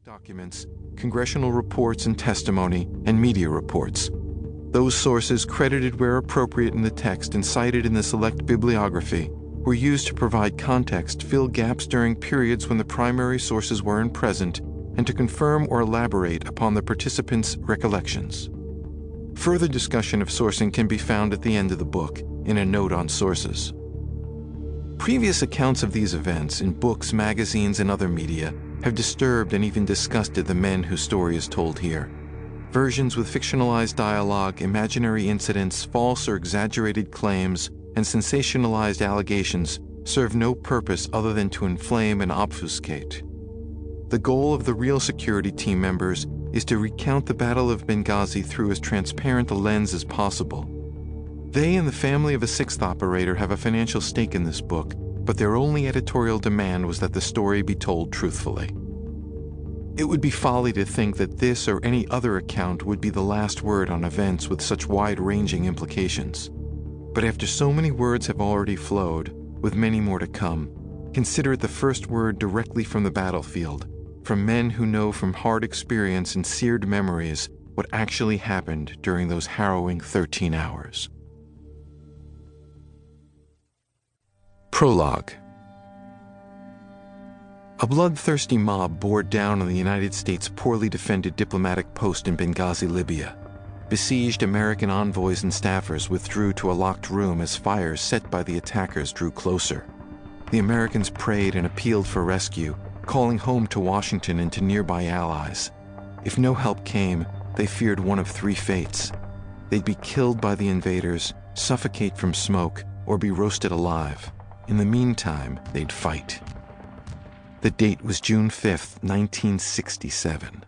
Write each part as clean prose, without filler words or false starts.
documents, congressional reports and testimony, and media reports. Those sources credited where appropriate in the text and cited in the select bibliography were used to provide context, fill gaps during periods when the primary sources weren't present, and to confirm or elaborate upon the participants' recollections. Further discussion of sourcing can be found at the end of the book, in a note on sources. Previous accounts of these events in books, magazines, and other media have disturbed and even disgusted the men whose story is told here. Versions with fictionalized dialogue, imaginary incidents, false or exaggerated claims, and sensationalized allegations serve no purpose other than to inflame and obfuscate. The goal of the real security team members is to recount the Battle of Benghazi through as transparent a lens as possible. They and the family of a sixth operator have a financial stake in this book, but their only editorial demand was that the story be told truthfully. It would be folly to think that this or any other account would be the last word on events with such wide-ranging implications. But after so many words have already flowed, with many more to come, consider it the first word directly from the battlefield, from men who know from hard experience and seared memories what actually happened during those harrowing 13 hours. Prologue. A bloodthirsty mob bore down on the United States' poorly defended diplomatic post in Benghazi, Libya. Besieged American envoys and staffers withdrew to a locked room as fires set by the attackers drew closer. The Americans prayed and appealed for rescue, calling home to Washington and to nearby allies. If no help came, they feared one of three fates. They'd be killed by the invaders, suffocate from smoke, or be roasted alive. In the meantime, they'd fight. The date was June 5, 1967.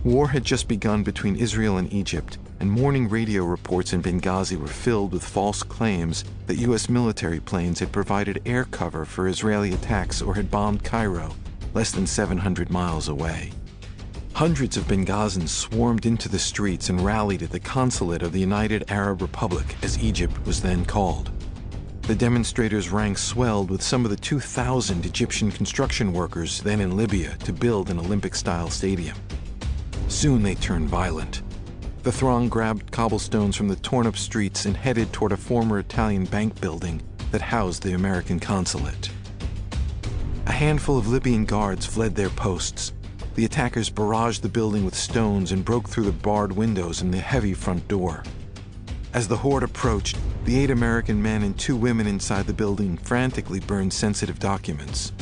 War had just begun between Israel and Egypt, and morning radio reports in Benghazi were filled with false claims that U.S. military planes had provided air cover for Israeli attacks or had bombed Cairo, less than 700 miles away. Hundreds of Benghazans swarmed into the streets and rallied at the consulate of the United Arab Republic, as Egypt was then called. The demonstrators' ranks swelled with some of the 2,000 Egyptian construction workers then in Libya to build an Olympic-style stadium. Soon they turned violent. The throng grabbed cobblestones from the torn-up streets and headed toward a former Italian bank building that housed the American consulate. A handful of Libyan guards fled their posts. The attackers barraged the building with stones and broke through the barred windows and the heavy front door. As the horde approached, the 8 American men and 2 women inside the building frantically burned sensitive documents.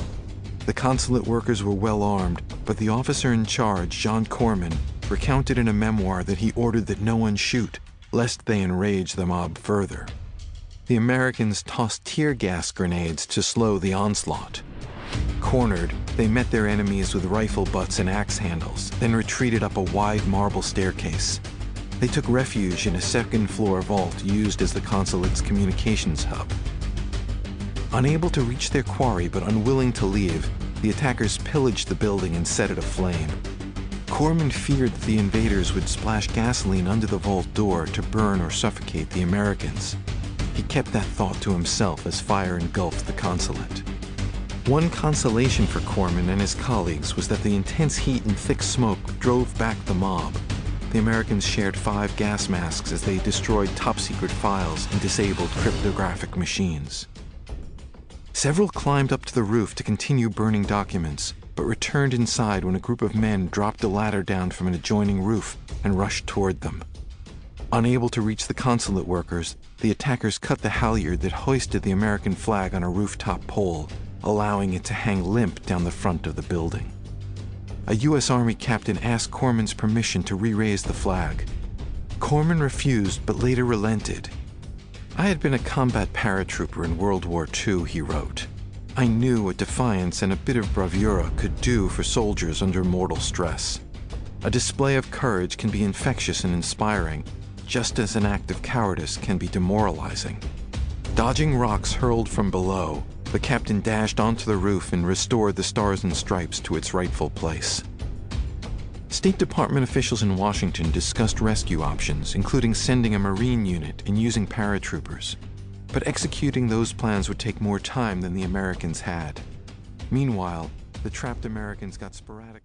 The consulate workers were well armed, but the officer in charge, John Corman, recounted in a memoir that he ordered that no one shoot, lest they enrage the mob further. The Americans tossed tear gas grenades to slow the onslaught. Cornered, they met their enemies with rifle butts and axe handles, then retreated up a wide marble staircase. They took refuge in a second-floor vault used as the consulate's communications hub. Unable to reach their quarry but unwilling to leave, the attackers pillaged the building and set it aflame. Corman feared that the invaders would splash gasoline under the vault door to burn or suffocate the Americans. He kept that thought to himself as fire engulfed the consulate. One consolation for Corman and his colleagues was that the intense heat and thick smoke drove back the mob. The Americans shared 5 gas masks as they destroyed top-secret files and disabled cryptographic machines. Several climbed up to the roof to continue burning documents, but returned inside when a group of men dropped a ladder down from an adjoining roof and rushed toward them. Unable to reach the consulate workers, the attackers cut the halyard that hoisted the American flag on a rooftop pole, allowing it to hang limp down the front of the building. A U.S. Army captain asked Corman's permission to re-raise the flag. Corman refused, but later relented. "I had been a combat paratrooper in World War II," he wrote. "I knew what defiance and a bit of bravura could do for soldiers under mortal stress. A display of courage can be infectious and inspiring, just as an act of cowardice can be demoralizing." Dodging rocks hurled from below, the captain dashed onto the roof and restored the Stars and Stripes to its rightful place. State Department officials in Washington discussed rescue options, including sending a Marine unit and using paratroopers. But executing those plans would take more time than the Americans had. Meanwhile, the trapped Americans got sporadic